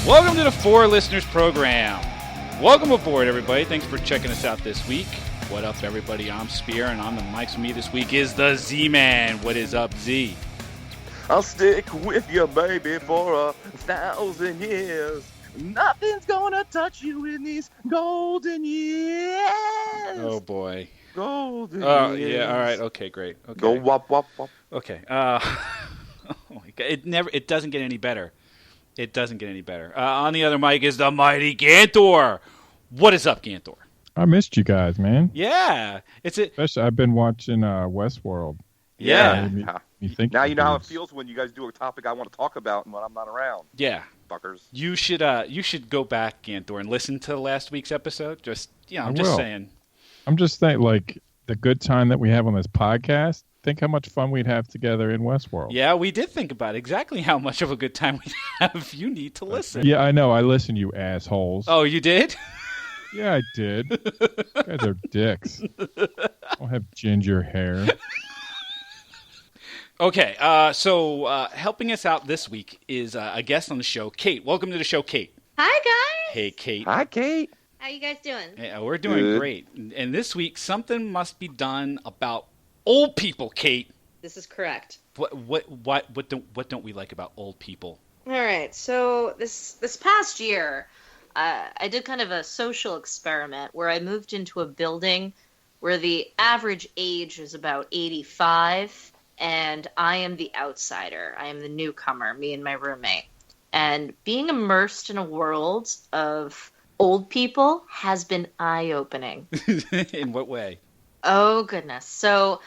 Welcome to the Four Listeners Program. Welcome aboard, everybody. Thanks for checking us out this week. What up, everybody? I'm Spear, and on the mics with me this week is the Z-Man. What is up, Z? I'll stick with you, baby, for 1,000 years. Nothing's gonna touch you in these golden years. Oh, boy. Golden years. Yeah, all right. Okay, great. Okay. Go wop, wop, wop. Okay. Oh, my God. It doesn't get any better. It doesn't get any better. On the other mic is the mighty Gantor. What is up, Gantor? I missed you guys, man. Yeah. Especially, I've been watching Westworld. Yeah. Me think now you know how it feels when you guys do a topic I want to talk about and when I'm not around. Yeah. Fuckers. You should go back, Gantor, and listen to last week's episode. I'm just saying. I'm just saying, like, the good time that we have on this podcast. Think how much fun we'd have together in Westworld. Yeah, we did think about exactly how much of a good time we'd have. You need to listen. Yeah, I know. I listen, you assholes. Oh, you did? Yeah, I did. You guys are dicks. I'll have ginger hair. Okay, so helping us out this week is a guest on the show, Kate. Welcome to the show, Kate. Hi, guys. Hey, Kate. Hi, Kate. How you guys doing? Hey, we're doing Good. great. And this week, something must be done about old people, Kate. This is correct. What don't we like about old people? All right. So this past year, I did kind of a social experiment where I moved into a building where the average age is about 85, and I am the outsider. I am the newcomer, me and my roommate. And being immersed in a world of old people has been eye-opening. In what way? Oh, goodness. So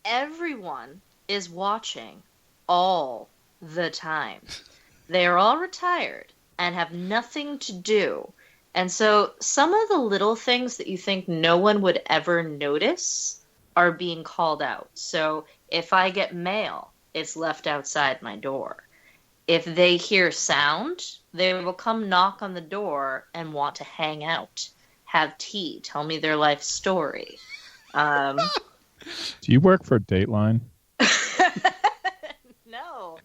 everyone is watching all the time. They are all retired and have nothing to do. And so some of the little things that you think no one would ever notice are being called out. So if I get mail, it's left outside my door. If they hear sound, they will come knock on the door and want to hang out, have tea, tell me their life story. Do you work for Dateline? No.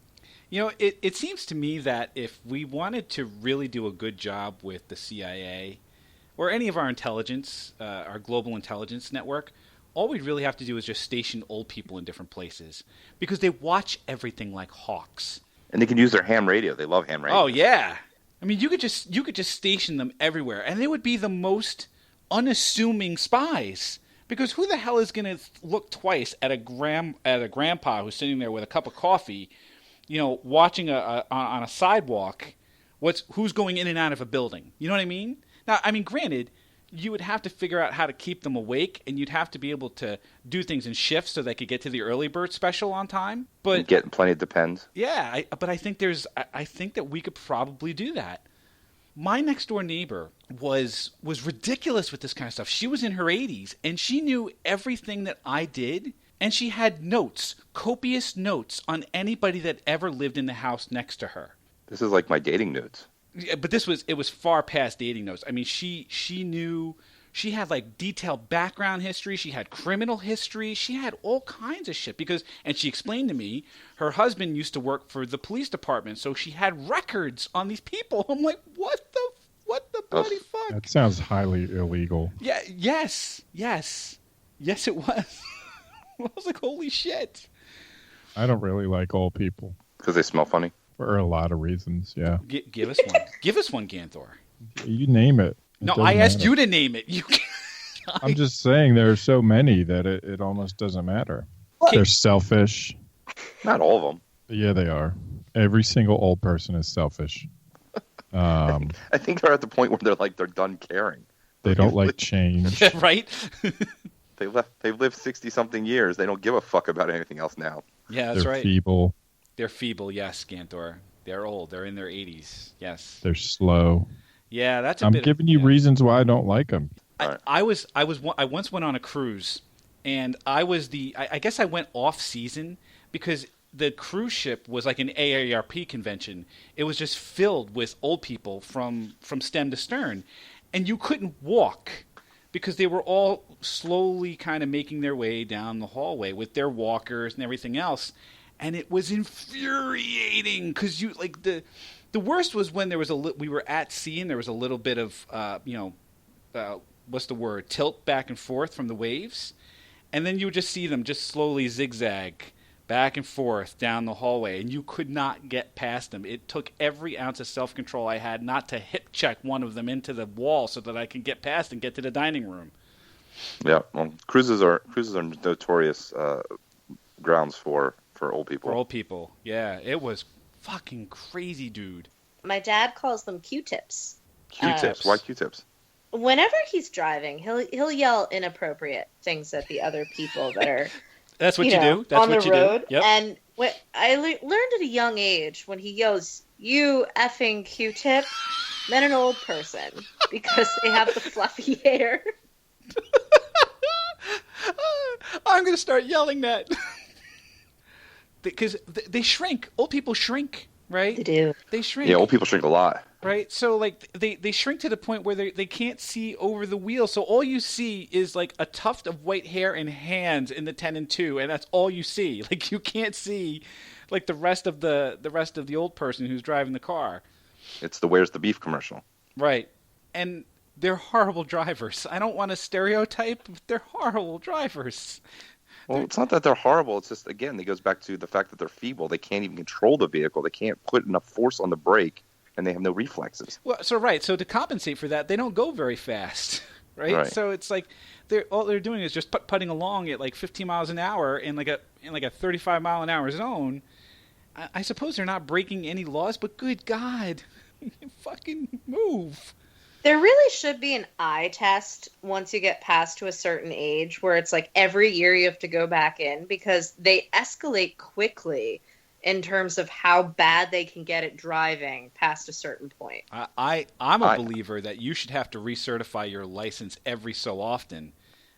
You know, it seems to me that if we wanted to really do a good job with the CIA or any of our intelligence, our global intelligence network, all we'd really have to do is just station old people in different places because they watch everything like hawks. And they can use their ham radio. They love ham radio. Oh yeah, I mean you could just station them everywhere, and they would be the most unassuming spies. Because who the hell is going to look twice at a grandpa who's sitting there with a cup of coffee, you know, watching on a sidewalk, who's going in and out of a building? You know what I mean? Now, I mean, granted, you would have to figure out how to keep them awake, and you'd have to be able to do things in shifts so they could get to the early bird special on time. But Getting plenty of Depends. Yeah, but I think I think that we could probably do that. My next door neighbor was ridiculous with this kind of stuff. She was in her 80s, and she knew everything that I did, and she had notes, copious notes, on anybody that ever lived in the house next to her. This is like my dating notes. Yeah, but it was far past dating notes. I mean, she knew. She had like detailed background history. She had criminal history. She had all kinds of shit and she explained to me her husband used to work for the police department, so she had records on these people. I'm like, what the bloody fuck? That sounds highly illegal. Yeah. Yes, it was. I was like, holy shit. I don't really like old people. Because they smell funny. For a lot of reasons, yeah. Give us one. Give us one, Ganthor. You name it. No, I asked you to name it. I'm just saying there are so many that it almost doesn't matter. What? They're selfish. Not all of them. Yeah, they are. Every single old person is selfish. I think they're at the point where they're done caring. They don't like change. Right? They've lived 60-something years. They don't give a fuck about anything else now. Yeah, that's They're right. feeble. They're feeble, yes, Ganthor. They're old. They're in their 80s. Yes. They're slow. Yeah, that's I'm giving you reasons why I don't like them. I once went on a cruise, and I guess I went off season because the cruise ship was like an AARP convention. It was just filled with old people from stem to stern, and you couldn't walk because they were all slowly kind of making their way down the hallway with their walkers and everything else. And it was infuriating because The worst was when there was we were at sea and there was a little bit of, what's the word, tilt back and forth from the waves. And then you would just see them just slowly zigzag back and forth down the hallway, and you could not get past them. It took every ounce of self-control I had not to hip check one of them into the wall so that I could get past and get to the dining room. Yeah, well, cruises are notorious grounds for old people. For old people, yeah. It was fucking crazy, dude. My dad calls them Q-tips. Q-tips? Why Q-tips? Whenever he's driving, he'll yell inappropriate things at the other people that are That's what you do. That's on what the you road. do. Yep. And what I learned at a young age, when he yells, "You effing Q-tip," meant an old person because they have the fluffy hair. I'm going to start yelling that. Because they shrink. Old people shrink, right? They do. They shrink. Yeah, old people shrink a lot. Right? So, like, they shrink to the point where they can't see over the wheel. So all you see is, like, a tuft of white hair and hands in the 10 and 2, and that's all you see. Like, you can't see, like, the rest of the old person who's driving the car. It's the Where's the Beef commercial. Right. And they're horrible drivers. I don't want to stereotype, but they're horrible drivers. Well, it's not that they're horrible. It's just, again, it goes back to the fact that they're feeble. They can't even control the vehicle. They can't put enough force on the brake, and they have no reflexes. Well, so to compensate for that, they don't go very fast, right? So it's like all they're doing is just putting along at like 15 miles an hour in like a 35 mile an hour zone. I suppose they're not breaking any laws, but good God, fucking move. There really should be an eye test once you get past to a certain age where it's like every year you have to go back in because they escalate quickly in terms of how bad they can get at driving past a certain point. I'm a believer that you should have to recertify your license every so often.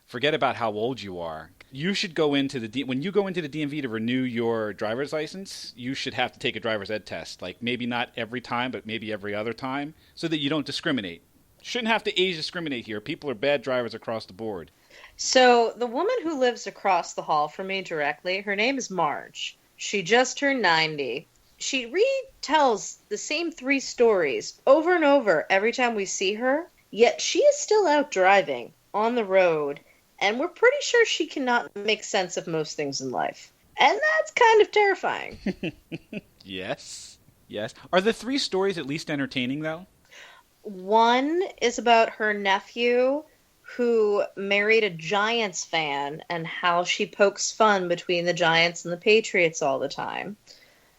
Forget about how old you are. You should go into when you go into the DMV to renew your driver's license, you should have to take a driver's ed test. Like maybe not every time, but maybe every other time, so that you don't discriminate. Shouldn't have to age discriminate here. People are bad drivers across the board. So the woman who lives across the hall from me directly, her name is Marge. She just turned 90. She retells the same 3 stories over and over every time we see her, yet she is still out driving on the road, and we're pretty sure she cannot make sense of most things in life. And that's kind of terrifying. Yes. Are the 3 stories at least entertaining, though? One is about her nephew who married a Giants fan and how she pokes fun between the Giants and the Patriots all the time.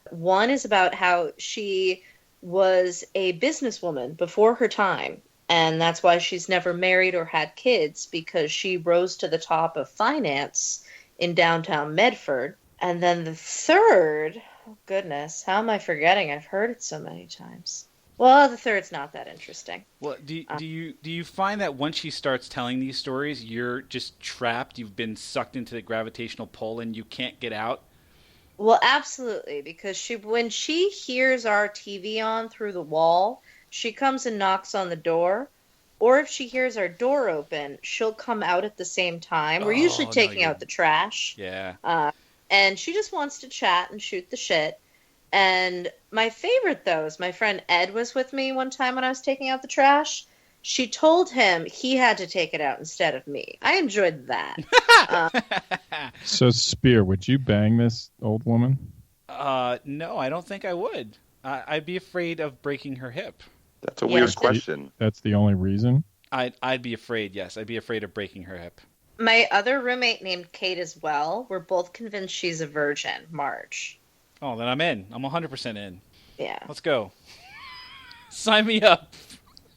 One is about how she was a businesswoman before her time, and that's why she's never married or had kids, because she rose to the top of finance in downtown Medford. And then the third, oh goodness, how am I forgetting? I've heard it so many times. Well, the third's not that interesting. Well, do you find that once she starts telling these stories, you're just trapped? You've been sucked into the gravitational pull and you can't get out? Well, absolutely, because when she hears our TV on through the wall, she comes and knocks on the door. Or if she hears our door open, she'll come out at the same time. We're usually taking out the trash. Yeah. And she just wants to chat and shoot the shit. And my favorite, though, is my friend Ed was with me one time when I was taking out the trash. She told him he had to take it out instead of me. I enjoyed that. So, Spear, would you bang this old woman? No, I don't think I would. I'd be afraid of breaking her hip. That's a weird question. That's the only reason? I'd be afraid, yes. I'd be afraid of breaking her hip. My other roommate named Kate as well. We're both convinced she's a virgin, Marge. Oh, then I'm in. I'm 100% in. Yeah. Let's go. Sign me up.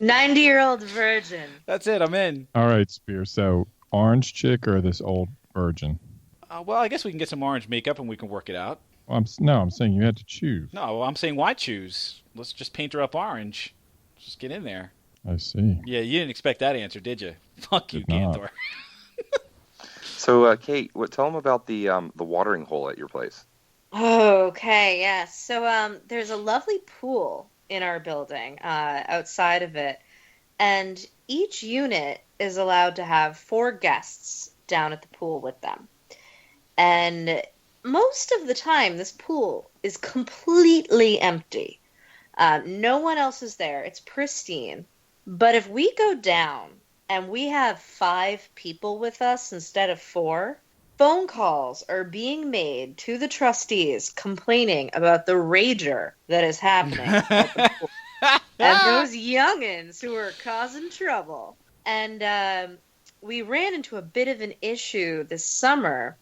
90-year-old virgin. That's it. I'm in. All right, Spear. So, orange chick or this old virgin? Well, I guess we can get some orange makeup and we can work it out. Well, I'm saying you had to choose. No, I'm saying why choose? Let's just paint her up orange. Just get in there. I see. Yeah, you didn't expect that answer, did you? Fuck you, Ganthor. So, Kate, tell them about the watering hole at your place. Okay, yes. So there's a lovely pool in our building outside of it, and each unit is allowed to have 4 guests down at the pool with them. And most of the time, this pool is completely empty. No one else is there. It's pristine. But if we go down and we have 5 people with us instead of 4, phone calls are being made to the trustees complaining about the rager that is happening at the pool. And those youngins who are causing trouble. And we ran into a bit of an issue this summer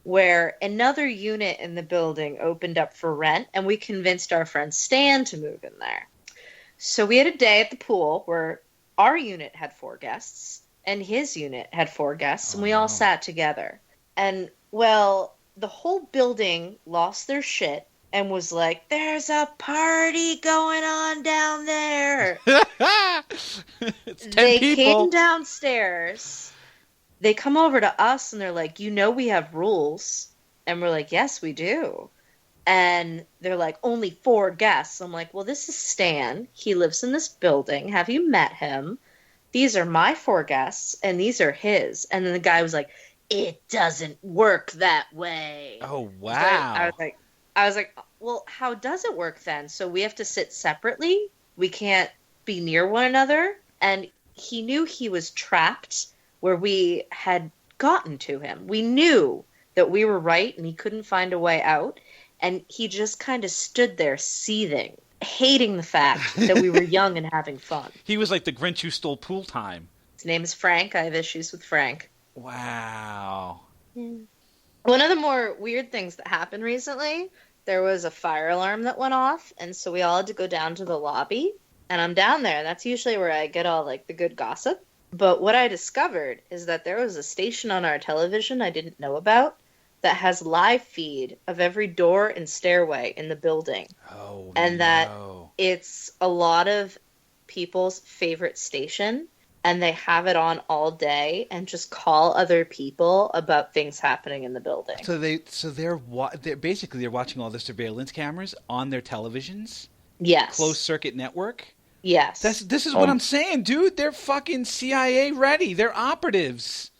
where another unit in the building opened up for rent, and we convinced our friend Stan to move in there. So we had a day at the pool where our unit had 4 guests, and his unit had 4 guests, and we all sat together. And, well, the whole building lost their shit and was like, there's a party going on down there. It's 10 They people. came downstairs. They come over to us and they're like, you know we have rules. And we're like, yes, we do. And they're like, only 4 guests. I'm like, well, this is Stan. He lives in this building. Have you met him? These are my 4 guests, and these are his. And then the guy was like, it doesn't work that way. Oh, wow. I was like, well, how does it work then? So we have to sit separately? We can't be near one another? And he knew he was trapped where we had gotten to him. We knew that we were right and he couldn't find a way out. And he just kind of stood there seething, hating the fact that we were young and having fun. He was like the Grinch who stole pool time. His name is Frank. I have issues with Frank. Wow. One of the more weird things that happened recently, there was a fire alarm that went off, and so we all had to go down to the lobby. And I'm down there. That's usually where I get all like the good gossip. But what I discovered is that there was a station on our television I didn't know about that has live feed of every door and stairway in the building. Oh, and that it's a lot of people's favorite station, and they have it on all day and just call other people about things happening in the building. So they're basically watching all the surveillance cameras on their televisions. Yes. Closed circuit network. Yes. This is what I'm saying, dude. They're fucking CIA ready. They're operatives.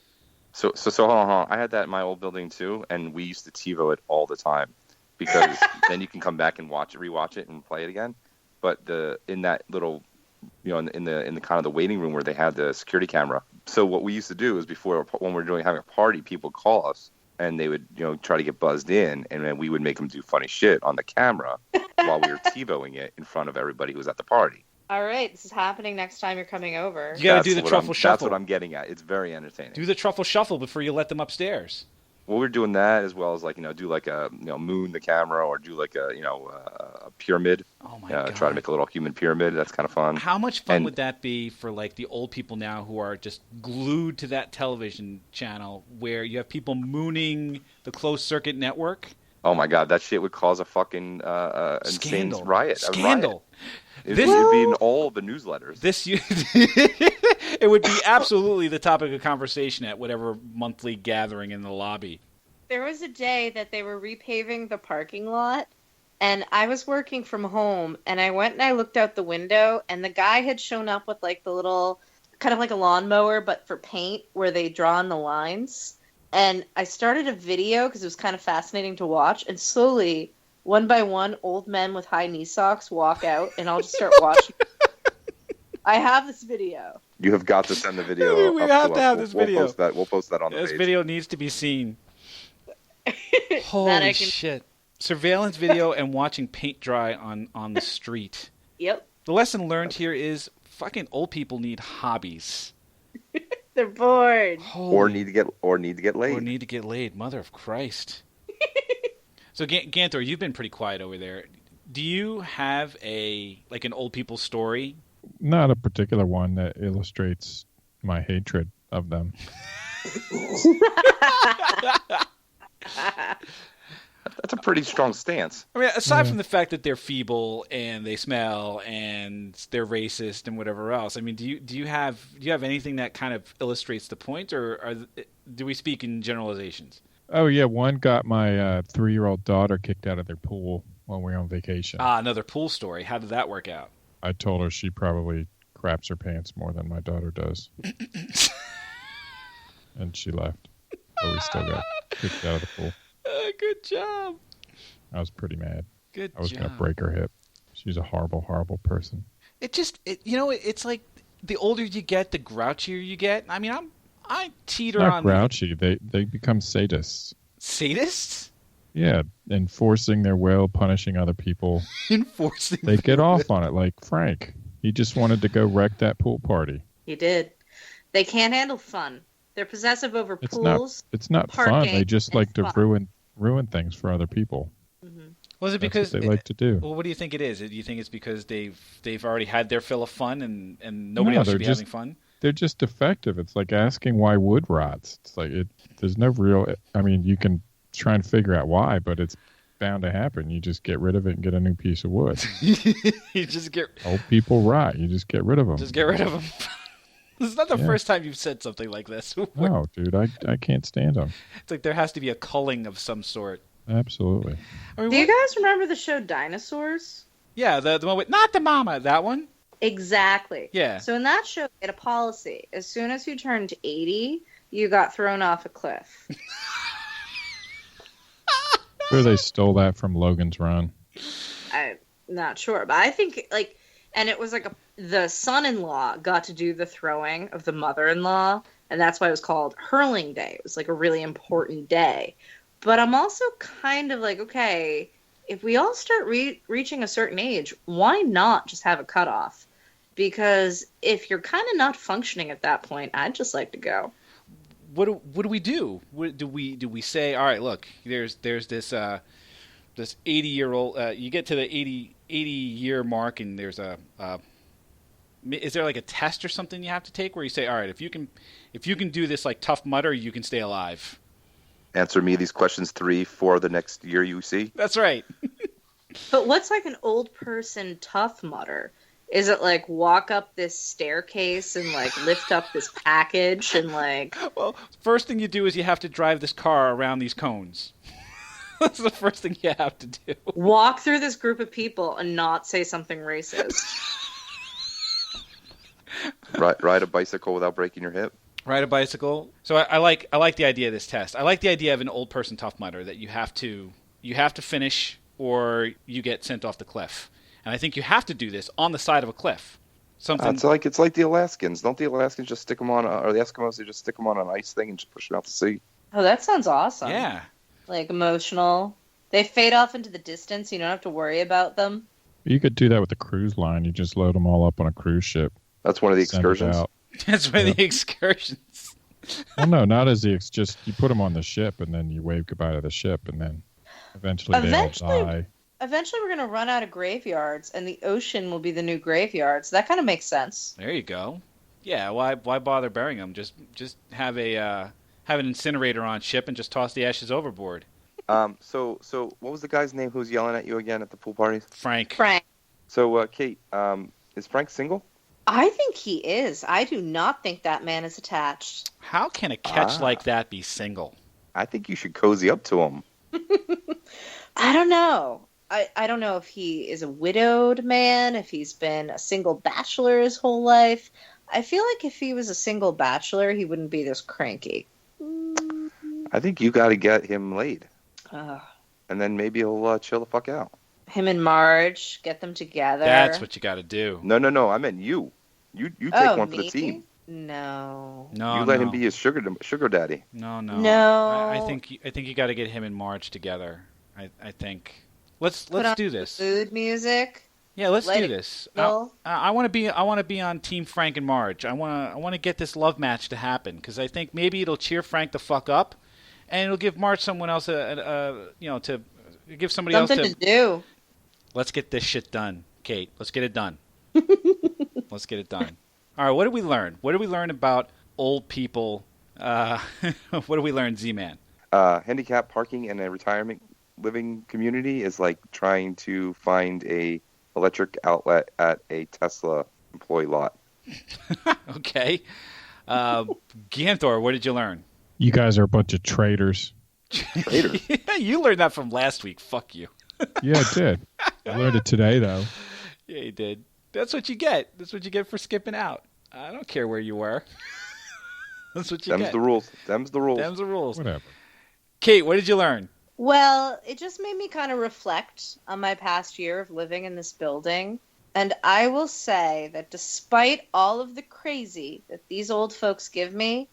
So hold on. I had that in my old building too, and we used to TiVo it all the time because then you can come back and rewatch it, and play it again. But in that little, in the kind of the waiting room where they had the security camera. So what we used to do is when we were having a party, people would call us and they would try to get buzzed in, and then we would make them do funny shit on the camera while we were TiVoing it in front of everybody who was at the party. All right, this is happening next time you're coming over. You got to do the truffle shuffle. That's what I'm getting at. It's very entertaining. Do the truffle shuffle before you let them upstairs. Well, we're doing that as well as do like a moon the camera, or do like a pyramid. Oh my God. Try to make a little human pyramid. That's kind of fun. How much fun would that be for like the old people now who are just glued to that television channel where you have people mooning the closed circuit network? Oh my God, that shit would cause a fucking insane riot. Scandal. It'd be in all the newsletters. It would be absolutely the topic of conversation at whatever monthly gathering in the lobby. There was a day that they were repaving the parking lot, and I was working from home, and I went and I looked out the window, and the guy had shown up with like the little, kind of like a lawnmower, but for paint, where they draw on the lines. And I started a video because it was kind of fascinating to watch, and slowly, one by one, old men with high knee socks walk out, and I'll just start watching. I have this video. You have got to send the video. We have to have this video. We'll post that on the page. This video needs to be seen. Holy shit. Surveillance video and watching paint dry on the street. Yep. The lesson learned here is fucking old people need hobbies. They're bored. Or need to get laid. Or need to get laid. Mother of Christ. So Gantor, you've been pretty quiet over there. Do you have an old people story? Not a particular one that illustrates my hatred of them. That's a pretty strong stance. I mean, aside from the fact that they're feeble and they smell and they're racist and whatever else, I mean, do you have anything that kind of illustrates the point, or do we speak in generalizations? Oh yeah, one got my 3-year-old daughter kicked out of their pool when we were on vacation. Another pool story. How did that work out? I told her she probably craps her pants more than my daughter does. And she left. But we still got kicked out of the pool. Good job. I was pretty mad. Good job. I was going to break her hip. She's a horrible, horrible person. It's like the older you get, the grouchier you get. I mean, I teeter Not on grouchy. They become sadists. Sadists? Yeah, enforcing their will, punishing other people. Enforcing. They get off on it, like Frank. He just wanted to go wreck that pool party. He did. They can't handle fun. They're possessive over pools. It's not parking, fun. They just like to fun. ruin things for other people. Mm-hmm. Was it That's because what they like to do? Well, what do you think it is? Do you think it's because they've already had their fill of fun and nobody else should be having fun? They're just defective. It's like asking why wood rots. It's like there's no real. I mean, you can try and figure out why, but it's bound to happen. You just get rid of it and get a new piece of wood. You just get old people rot. You just get rid of them. Just get rid of them. This is not the first time you've said something like this. No, dude, I can't stand them. It's like there has to be a culling of some sort. Absolutely. I mean, Do you guys remember the show Dinosaurs? Yeah, the one with not the mama, that one. Exactly. Yeah. So in that show, they had a policy. As soon as you turned 80, you got thrown off a cliff. Sure, they stole that from Logan's Run. I'm not sure, but I think and it was like the son-in-law got to do the throwing of the mother-in-law, and that's why it was called Hurling Day. It was like a really important day. But I'm also kind of like, okay, if we all start reaching a certain age, why not just have a cutoff? Because if you're kind of not functioning at that point, I'd just like to go. What do we do? Do we say, all right, look, there's this 80-year-old. You get to the 80-year mark, and there's is there like a test or something you have to take where you say, all right, if you can do this like Tough Mudder, you can stay alive. Answer me these questions 3-4 the next year you see. That's right. But what's like an old person Tough Mudder? Is it like walk up this staircase and like lift up this package and like... Well, first thing you do is you have to drive this car around these cones. That's the first thing you have to do. Walk through this group of people and not say something racist. Ride a bicycle without breaking your hip. Ride a bicycle. So I like the idea of this test. I like the idea of an old person Tough Mudder that you have to finish or you get sent off the cliff. And I think you have to do this on the side of a cliff. It's like the Alaskans. Don't the Alaskans just stick them on, or the Eskimos, they just stick them on an ice thing and just push them out to sea? Oh, that sounds awesome. Yeah. Like emotional. They fade off into the distance. You don't have to worry about them. You could do that with the cruise line. You just load them all up on a cruise ship. That's one of the Send it excursions. out. That's one of the excursions. Well, no, not as just you put them on the ship and then you wave goodbye to the ship and then eventually they all die. Eventually, we're going to run out of graveyards, and the ocean will be the new graveyard. So that kind of makes sense. There you go. Yeah, why bother burying them? Just have an incinerator on ship and just toss the ashes overboard. So what was the guy's name who was yelling at you again at the pool parties? Frank. So, Kate, is Frank single? I think he is. I do not think that man is attached. How can a catch like that be single? I think you should cozy up to him. I don't know. I don't know if he is a widowed man, if he's been a single bachelor his whole life. I feel like if he was a single bachelor, he wouldn't be this cranky. I think you got to get him laid. And then maybe he'll chill the fuck out. Him and Marge, get them together. That's what you got to do. No. I meant you. You take one for the team. No. You let him be his sugar daddy. No. I think you got to get him and Marge together. I think. Let's do this. Food music. Yeah, let's do this. I want to be on Team Frank and Marge. I want to get this love match to happen because I think maybe it'll cheer Frank the fuck up, and it'll give Marge someone else to give somebody something else to do. Let's get this shit done, Kate. Let's get it done. Let's get it done. All right. What did we learn? What did we learn about old people? What did we learn, Z-Man? Handicap parking in a retirement living community is like trying to find a electric outlet at a Tesla employee lot. Okay. Ganthor, what did you learn? You guys are a bunch of traitors. Traitors? You learned that from last week. Fuck you. Yeah, I did. I learned it today, though. Yeah, you did. That's what you get. That's what you get for skipping out. I don't care where you were. That's what you get. Them's the rules. Them's the rules. Whatever. Kate, what did you learn? Well, it just made me kind of reflect on my past year of living in this building. And I will say that despite all of the crazy that these old folks give me,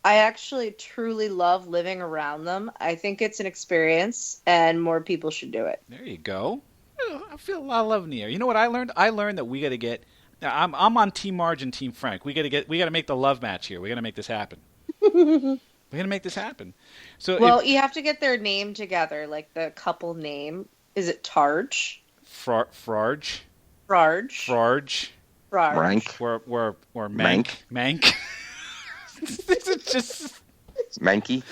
I actually truly love living around them. I think it's an experience, and more people should do it. There you go. I feel a lot of love in the air. You know what I learned? I learned that we got to get. I'm on Team Marge and Team Frank. We got to make the love match here. We got to make this happen. We're gonna make this happen. So well, you have to get their name together, like the couple name. Is it Targe? Frarge. Frarge. Frarge. Frarge. Rank. Or Mank. Mank. This is just Manky.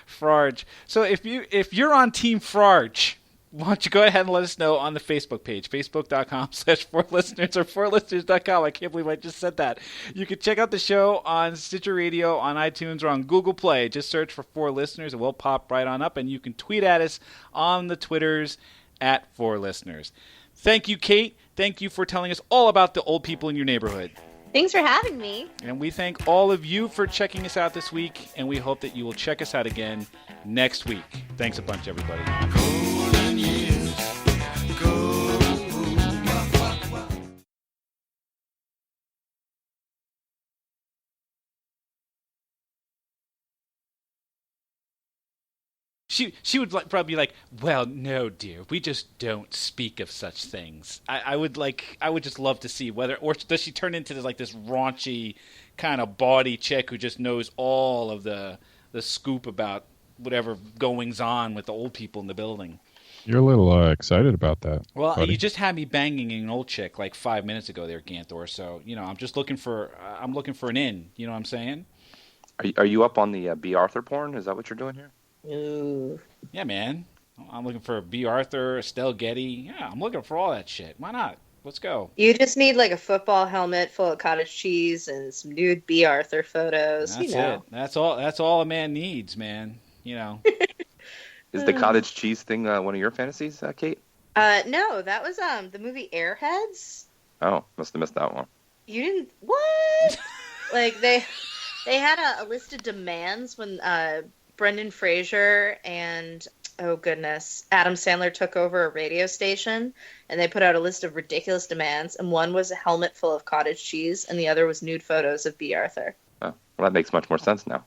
Frarge. So if you're on Team Frarge, why don't you go ahead and let us know on the Facebook page, facebook.com/4listeners or 4listeners.com. I can't believe I just said that. You can check out the show on Stitcher Radio, on iTunes, or on Google Play. Just search for 4Listeners. It will pop right on up, and you can tweet at us on the Twitters at 4Listeners. Thank you, Kate. Thank you for telling us all about the old people in your neighborhood. Thanks for having me. And we thank all of you for checking us out this week, and we hope that you will check us out again next week. Thanks a bunch, everybody. She would probably be like, well, no, dear, we just don't speak of such things. I would just love to see whether, or does she turn into this raunchy kind of bawdy chick who just knows all of the scoop about whatever goings on with the old people in the building. You're a little excited about that. Well, buddy. you just had me banging an old chick like 5 minutes ago there, Ganthor. So, I'm just looking for an in. You know what I'm saying? Are you up on the B. Arthur porn? Is that what you're doing here? Ooh. Yeah, man. I'm looking for B. Arthur, Estelle Getty. Yeah, I'm looking for all that shit. Why not? Let's go. You just need a football helmet full of cottage cheese and some nude B. Arthur photos. That's it. That's all a man needs, man. Is the cottage cheese thing one of your fantasies, Kate? No, that was the movie Airheads. Oh, must have missed that one. You didn't what? They had a list of demands when Brendan Fraser and Adam Sandler took over a radio station, and they put out a list of ridiculous demands, and one was a helmet full of cottage cheese, and the other was nude photos of B. Arthur. Oh, well, that makes much more sense now.